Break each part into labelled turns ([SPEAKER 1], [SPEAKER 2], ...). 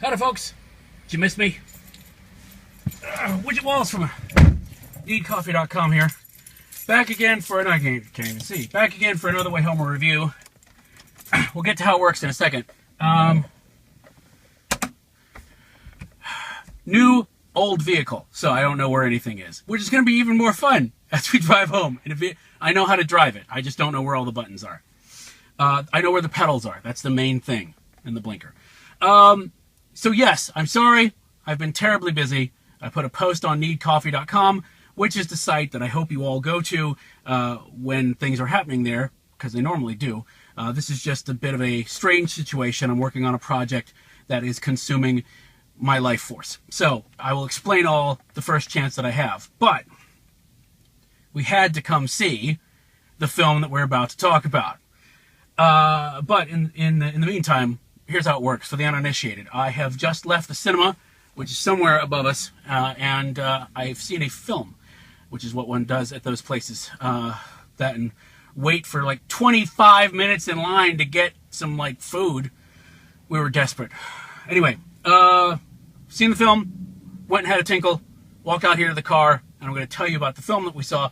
[SPEAKER 1] Howdy, folks. Did you miss me? Widget Walls from needcoffee.com here. Back again for another can't even see. Back again for another Wayhomer review. We'll get to how it works in a second. New, old vehicle, so I don't know where anything is, which is going to be even more fun as we drive home. I know how to drive it. I just don't know where all the buttons are. I know where the pedals are. That's the main thing, and the blinker. So yes, I'm sorry. I've been terribly busy. I put a post on needcoffee.com, which is the site that I hope you all go to when things are happening there, because they normally do. This is just a bit of a strange situation. I'm working on a project that is consuming my life force. So I will explain all the first chance that I have. But we had to come see the film that we're about to talk about. But in the meantime, here's how it works for the uninitiated. I have just left the cinema, which is somewhere above us, and I've seen a film, which is what one does at those places. That and wait for like 25 minutes in line to get some like food. We were desperate. Anyway, seen the film, went and had a tinkle, walked out here to the car, and I'm going to tell you about the film that we saw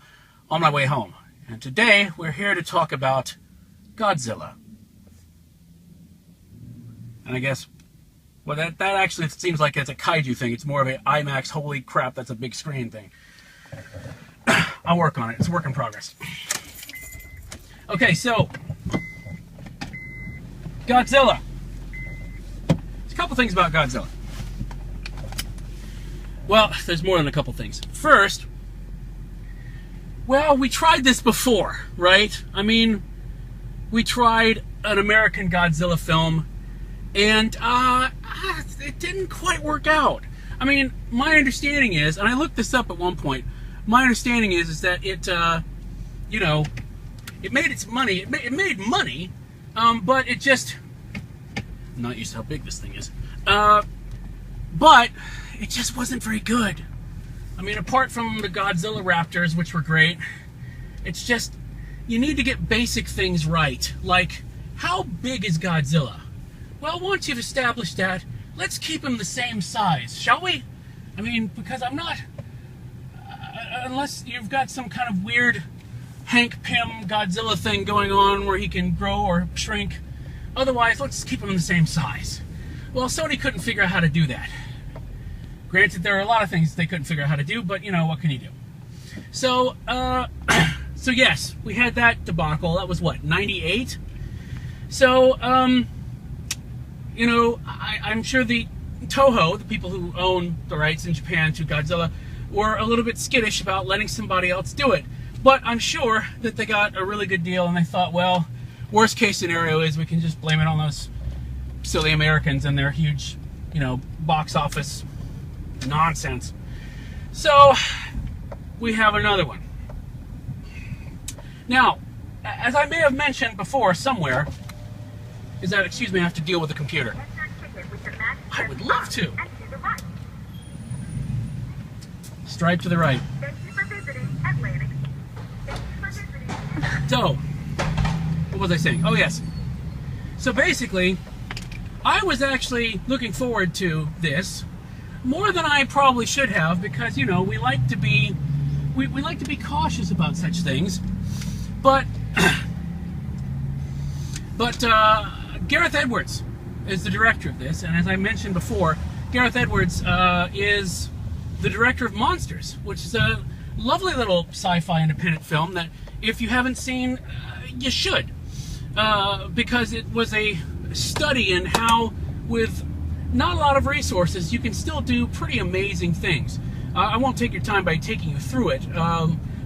[SPEAKER 1] on my way home. And today we're here to talk about Godzilla. And I guess, well, that actually seems like it's a kaiju thing. It's more of an IMAX, holy crap, that's a big screen thing. I'll work on it. It's a work in progress. Okay, so, Godzilla. There's a couple things about Godzilla. Well, there's more than a couple things. First, well, we tried this before, right? I mean, we tried an American Godzilla film, and it didn't quite work out. I mean, my understanding is, and I looked this up at one point, my understanding is that it, you know, it made its money, it made money, but it just, I'm not used to how big this thing is, but it just wasn't very good. I mean, apart from the Godzilla Raptors, which were great, it's just, you need to get basic things right, like, how big is Godzilla? Well, once you've established that, let's keep him the same size, shall we? I mean, because I'm not, unless you've got some kind of weird Hank Pym Godzilla thing going on where he can grow or shrink. Otherwise, let's keep him the same size. Well, Sony couldn't figure out how to do that. Granted, there are a lot of things they couldn't figure out how to do, but, you know, what can you do? So, so yes, we had that debacle. That was, what, 98? So, you know, I'm sure the Toho, the people who own the rights in Japan to Godzilla, were a little bit skittish about letting somebody else do it. But I'm sure that they got a really good deal, and they thought, well, worst case scenario is we can just blame it on those silly Americans and their huge, you know, box office nonsense. So, we have another one. Now, as I may have mentioned before somewhere, is that, excuse me, I have to deal with the computer. I would love to. Stripe to the right. So, what was I saying? Oh, yes. So basically, I was actually looking forward to this more than I probably should have, because, you know, we like to be cautious about such things. But Gareth Edwards is the director of this, and as I mentioned before, Gareth Edwards is the director of Monsters, which is a lovely little sci-fi independent film that, if you haven't seen, you should, because it was a study in how, with not a lot of resources, you can still do pretty amazing things. I won't take your time by taking you through it,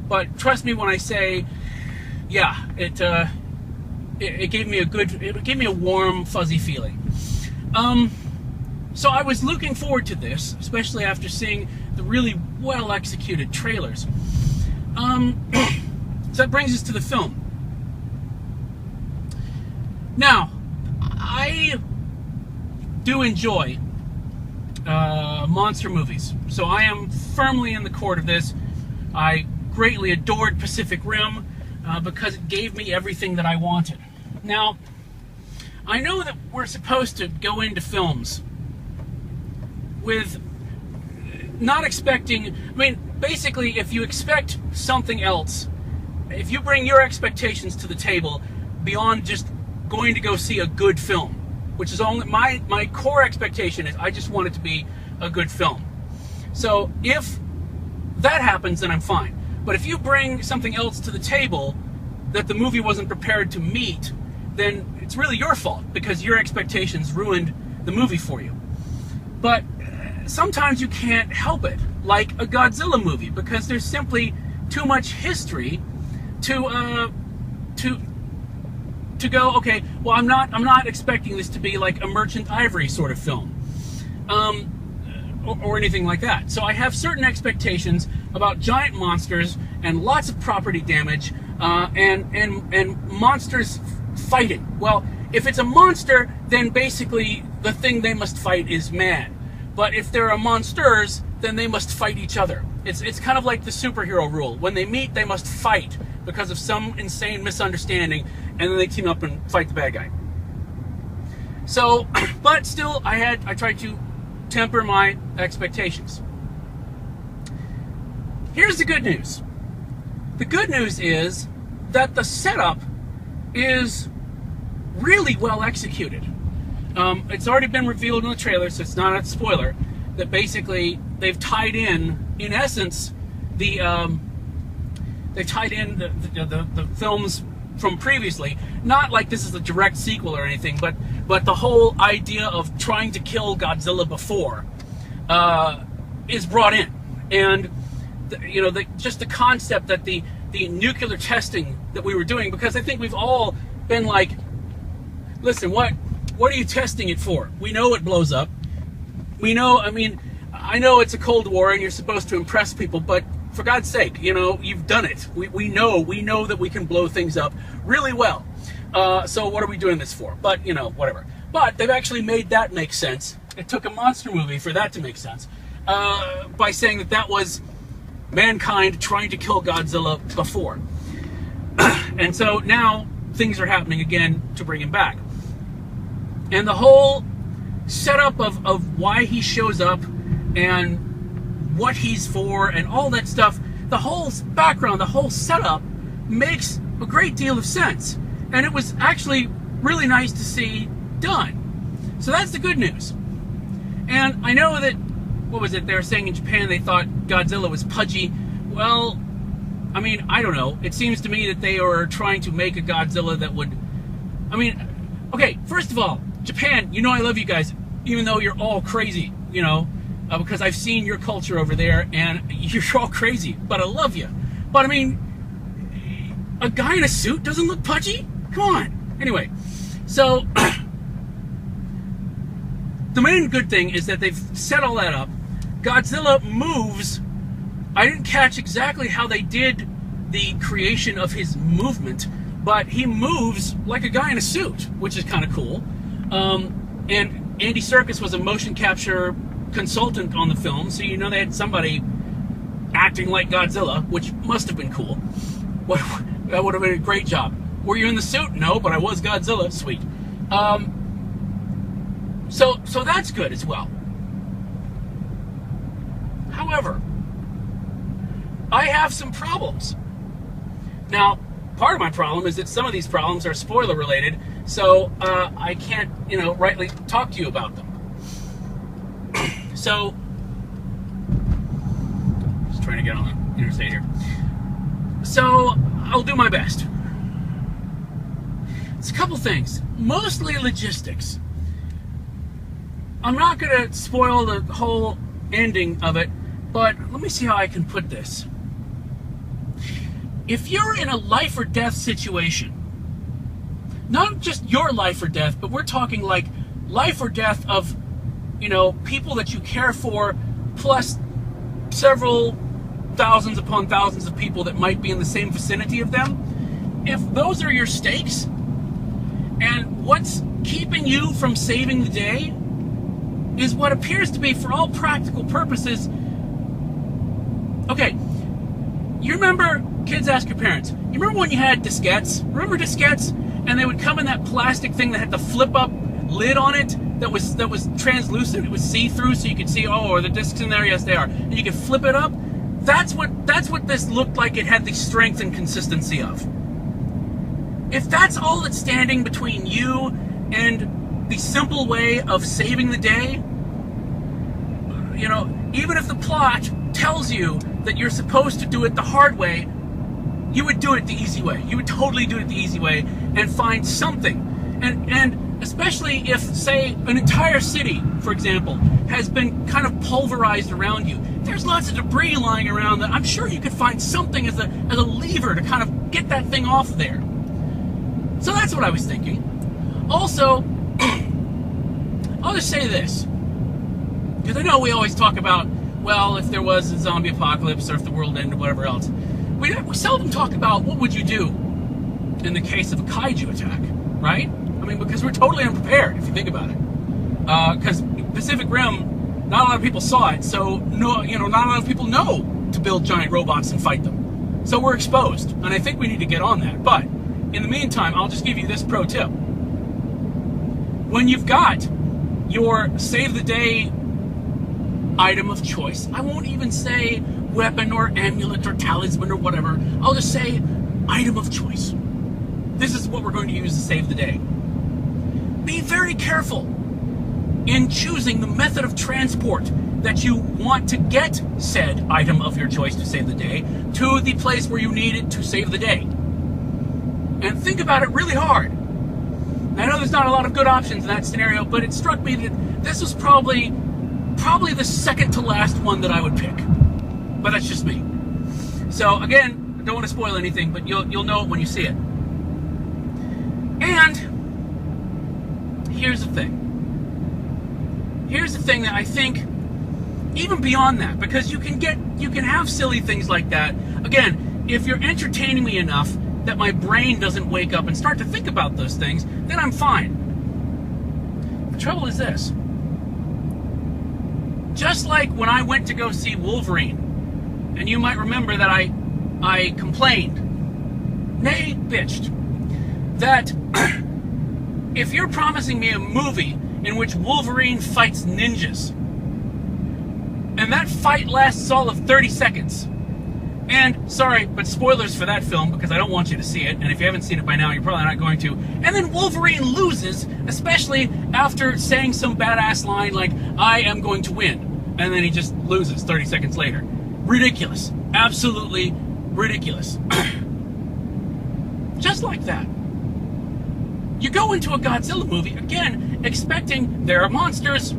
[SPEAKER 1] but trust me when I say, yeah, it gave me a warm, fuzzy feeling. So I was looking forward to this, especially after seeing the really well-executed trailers. So that brings us to the film. Now, I do enjoy monster movies, so I am firmly in the court of this. I greatly adored Pacific Rim because it gave me everything that I wanted. Now, I know that we're supposed to go into films with not expecting, I mean, basically, if you expect something else, if you bring your expectations to the table beyond just going to go see a good film, which is only my core expectation is I just want it to be a good film. So if that happens, then I'm fine. But if you bring something else to the table that the movie wasn't prepared to meet, then it's really your fault because your expectations ruined the movie for you. But sometimes you can't help it, like a Godzilla movie, because there's simply too much history to go, okay, well, I'm not expecting this to be like a Merchant Ivory sort of film, or anything like that. So I have certain expectations about giant monsters and lots of property damage, and monsters fighting. Well, if it's a monster, then basically the thing they must fight is man. But if there are monsters, then they must fight each other. It's kind of like the superhero rule. When they meet, they must fight because of some insane misunderstanding, and then they team up and fight the bad guy. So, but still, I tried to temper my expectations. Here's the good news. The good news is that the setup is really well executed. It's already been revealed in the trailer, so it's not a spoiler, that basically they've tied in essence, the films from previously. Not like this is a direct sequel or anything, but the whole idea of trying to kill Godzilla before is brought in, and just the concept that the nuclear testing that we were doing, because I think we've all been like, listen, what are you testing it for? We know it blows up. We know, I know it's a Cold War and you're supposed to impress people, but for God's sake, you've done it. We know that we can blow things up really well. So what are we doing this for? But, whatever. But they've actually made that make sense. It took a monster movie for that to make sense. By saying that was mankind trying to kill Godzilla before. And so now things are happening again to bring him back. And the whole setup of why he shows up and what he's for and all that stuff, the whole background, the whole setup makes a great deal of sense. And it was actually really nice to see done. So that's the good news. And I know that, what was it, they were saying in Japan they thought Godzilla was pudgy. Well, I don't know. It seems to me that they are trying to make a Godzilla that would, okay, first of all, Japan, I love you guys, even though you're all crazy, because I've seen your culture over there, and you're all crazy, but I love you. But, a guy in a suit doesn't look pudgy? Come on. Anyway, so, the main good thing is that they've set all that up. Godzilla moves. I didn't catch exactly how they did the creation of his movement, but he moves like a guy in a suit, which is kind of cool. And Andy Serkis was a motion capture consultant on the film, so they had somebody acting like Godzilla, which must have been cool. That would have been a great job. Were you in the suit? No, but I was Godzilla. Sweet. So that's good as well. However, I have some problems. Now, part of my problem is that some of these problems are spoiler related, so I can't, rightly talk to you about them. So, just trying to get on the interstate here. So, I'll do my best. It's a couple things, mostly logistics. I'm not going to spoil the whole ending of it, but let me see how I can put this. If you're in a life or death situation, not just your life or death, but we're talking like life or death of, people that you care for, plus several thousands upon thousands of people that might be in the same vicinity of them, if those are your stakes, and what's keeping you from saving the day is what appears to be, for all practical purposes, okay, you remember, kids ask your parents, you remember when you had diskettes? Remember diskettes? And they would come in that plastic thing that had the flip up lid on it that was translucent. It was see-through, so you could see, oh, are the discs in there? Yes, they are. And you could flip it up. That's what this looked like. It had the strength and consistency of. If that's all that's standing between you and the simple way of saving the day, you know, even if the plot tells you that you're supposed to do it the hard way, you would do it the easy way. You would totally do it the easy way and find something. And especially if, say, an entire city, for example, has been kind of pulverized around you. There's lots of debris lying around that I'm sure you could find something as a lever to kind of get that thing off there. So that's what I was thinking. Also, I'll just say this. Because I know we always talk about, well, if there was a zombie apocalypse or if the world ended or whatever else. We seldom talk about what would you do in the case of a kaiju attack, right? I mean, because we're totally unprepared, if you think about it. Because Pacific Rim, not a lot of people saw it, so not a lot of people know to build giant robots and fight them. So we're exposed, and I think we need to get on that. But in the meantime, I'll just give you this pro tip. When you've got your save the day item of choice, I won't even say weapon or amulet or talisman or whatever. I'll just say item of choice. This is what we're going to use to save the day. Be very careful in choosing the method of transport that you want to get said item of your choice to save the day to the place where you need it to save the day. And think about it really hard. I know there's not a lot of good options in that scenario, but it struck me that this was probably the second to last one that I would pick. But that's just me. So again, I don't want to spoil anything, but you'll know it when you see it. And here's the thing. Here's the thing that I think, even beyond that, because you can have silly things like that. Again, if you're entertaining me enough that my brain doesn't wake up and start to think about those things, then I'm fine. The trouble is this. Just like when I went to go see Wolverine, and you might remember that I complained, nay, bitched, that if you're promising me a movie in which Wolverine fights ninjas, and that fight lasts all of 30 seconds, and, sorry, but spoilers for that film, because I don't want you to see it, and if you haven't seen it by now, you're probably not going to, and then Wolverine loses, especially after saying some badass line like, I am going to win, and then he just loses 30 seconds later. Ridiculous. Absolutely ridiculous. Just like that. You go into a Godzilla movie, again, expecting there are monsters.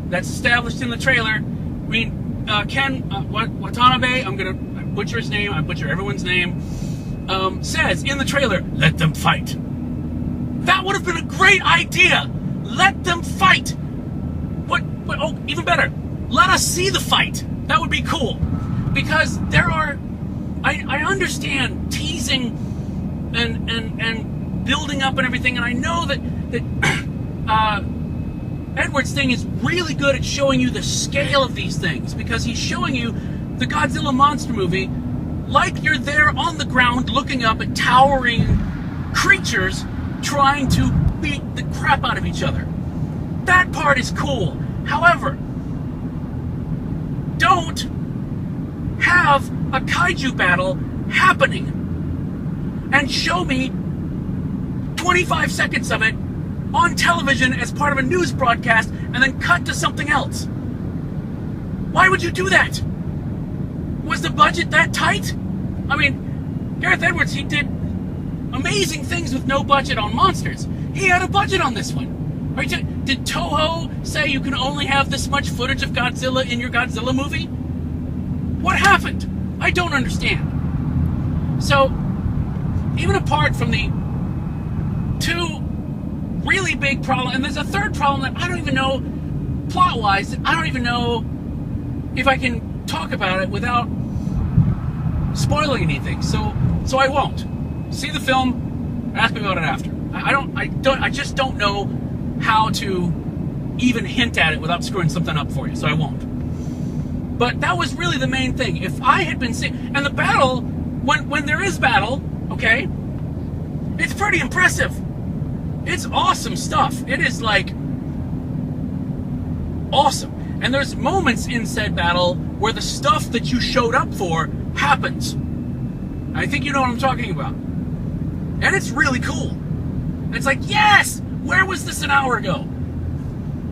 [SPEAKER 1] That's established in the trailer. I mean, Ken Watanabe, I'm going to butcher his name, I butcher everyone's name, says in the trailer, let them fight. That would have been a great idea. Let them fight. Oh, even better, let us see the fight. That would be cool. Because there are, I understand teasing and building up and everything, and I know that Edward's thing is really good at showing you the scale of these things, because he's showing you the Godzilla monster movie like you're there on the ground looking up at towering creatures trying to beat the crap out of each other. That part is cool. However, don't have a kaiju battle happening and show me 25 seconds of it on television as part of a news broadcast and then cut to something else. Why would you do that? Was the budget that tight? I mean, Gareth Edwards, he did amazing things with no budget on Monsters. He had a budget on this one. Right? Did Toho say you can only have this much footage of Godzilla in your Godzilla movie? What happened? I don't understand. So, even apart from the two really big problems, and there's a third problem that I don't even know, plot-wise, I don't even know if I can talk about it without spoiling anything. So I won't. See the film, ask me about it after. I just don't know how to even hint at it without screwing something up for you, so I won't. But that was really the main thing. If I had been seeing, and the battle, when there is battle, okay, it's pretty impressive. It's awesome stuff. It is like awesome. And there's moments in said battle where the stuff that you showed up for happens. I think you know what I'm talking about. And it's really cool. And it's like, yes! Where was this an hour ago?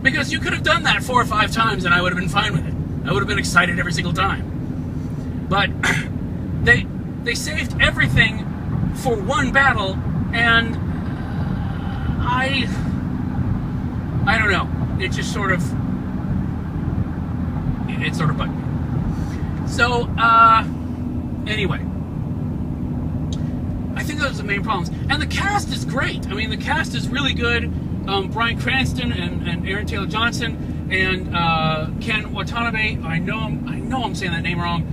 [SPEAKER 1] Because you could have done that 4 or 5 times and I would have been fine with it. I would have been excited every single time. But they saved everything for one battle, and I don't know. It just sort of bugged me. So anyway, I think those are the main problems. And the cast is great. I mean, the cast is really good. Bryan Cranston and Aaron Taylor Johnson and Ken Watanabe. I know I'm saying that name wrong.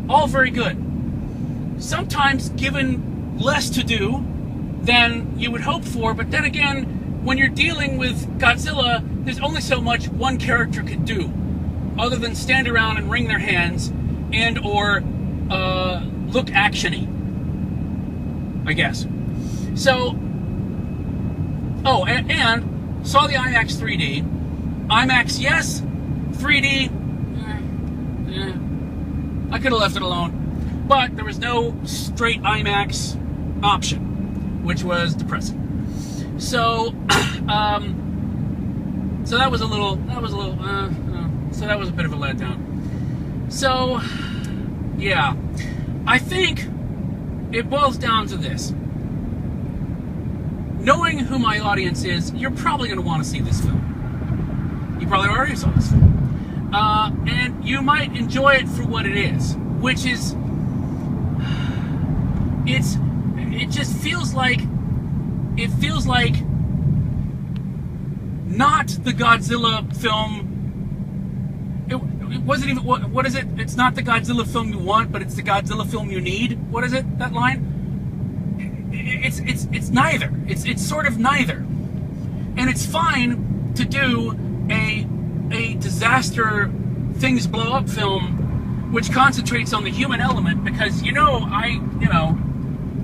[SPEAKER 1] All very good. Sometimes given less to do than you would hope for, but then again, when you're dealing with Godzilla, there's only so much one character can do, other than stand around and wring their hands and or look actiony, I guess. So, oh, and saw the IMAX 3D. IMAX, yes. 3D, I could have left it alone. But there was no straight IMAX option, which was depressing. So, so that was a bit of a letdown. So, yeah, I think it boils down to this. Knowing who my audience is, you're probably going to want to see this film. You probably already saw this film. And you might enjoy it for what it is, which is, it just feels like, not the Godzilla film. It wasn't even, what is it? It's not the Godzilla film you want, but it's the Godzilla film you need. What is it, that line? It's neither. It's sort of neither. And it's fine to do a disaster, things blow up film which concentrates on the human element, because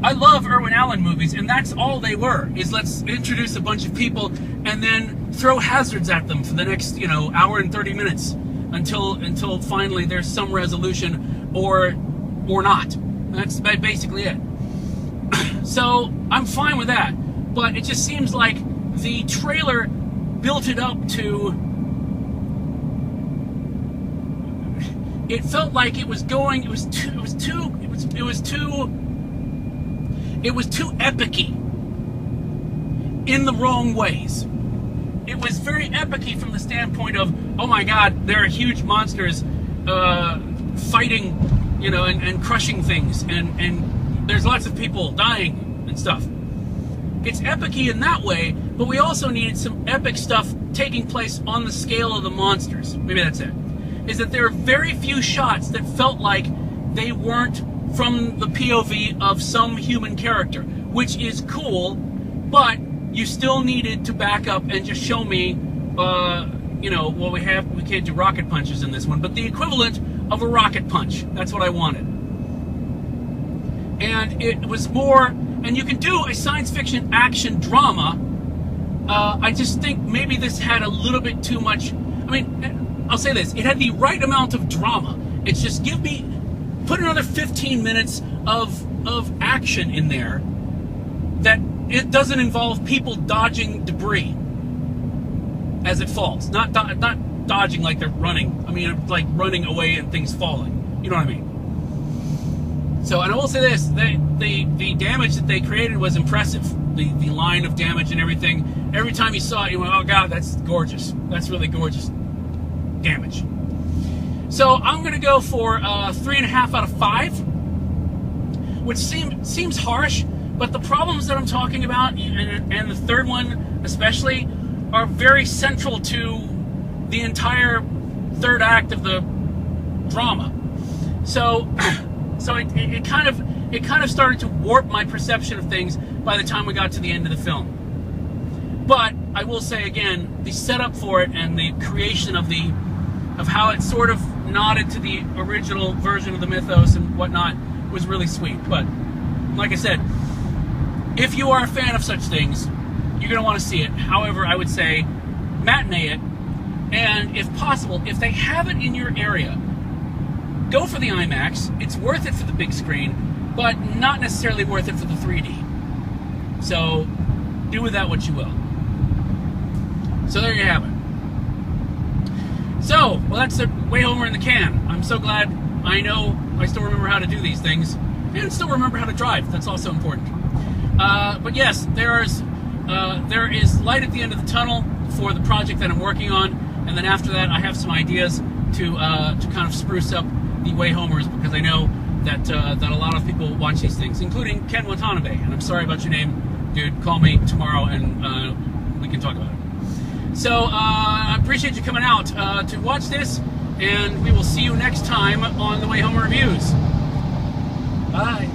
[SPEAKER 1] I love Irwin Allen movies, and that's all they were, is let's introduce a bunch of people and then throw hazards at them for the next, hour and 30 minutes until finally there's some resolution or not. That's basically it. So I'm fine with that, but it just seems like the trailer built it up to, it felt like it was too epic-y in the wrong ways. It was very epic-y from the standpoint of, oh my god, there are huge monsters fighting, and crushing things, and there's lots of people dying and stuff. It's epic-y in that way, but we also needed some epic stuff taking place on the scale of the monsters. Maybe that's it. Is that there are very few shots that felt like they weren't from the POV of some human character, which is cool, but you still needed to back up and just show me, well, we can't do rocket punches in this one, but the equivalent of a rocket punch. That's what I wanted. And it was more, and you can do a science fiction action drama. I just think maybe this had a little bit too much. I mean, I'll say this, it had the right amount of drama. It's just put another 15 minutes of action in there that it doesn't involve people dodging debris as it falls. Not dodging like they're running. I mean, like running away and things falling. You know what I mean? So, and I will say this, the damage that they created was impressive. The line of damage and everything. Every time you saw it, you went, oh god, that's gorgeous. That's really gorgeous damage. So I'm going to go for 3.5 out of 5, which seems harsh, but the problems that I'm talking about, and the third one especially, are very central to the entire third act of the drama. So it kind of started to warp my perception of things by the time we got to the end of the film. But I will say again, the setup for it and the creation of how it sort of nodded to the original version of the mythos and whatnot was really sweet. But like I said, if you are a fan of such things, you're going to want to see it. However, I would say matinee it, and if possible, if they have it in your area, go for the IMAX. It's worth it for the big screen, but not necessarily worth it for the 3D. So do with that what you will. So there you have it. So, well, that's the Wayhomer in the can. I'm so glad I still remember how to do these things, and still remember how to drive. That's also important. But yes, there is light at the end of the tunnel for the project that I'm working on, and then after that, I have some ideas to kind of spruce up the Wayhomers, because I know that a lot of people watch these things, including Ken Watanabe. And I'm sorry about your name, dude. Call me tomorrow, and we can talk about it. So I appreciate you coming out to watch this, and we will see you next time on the Wayhomer Reviews. Bye.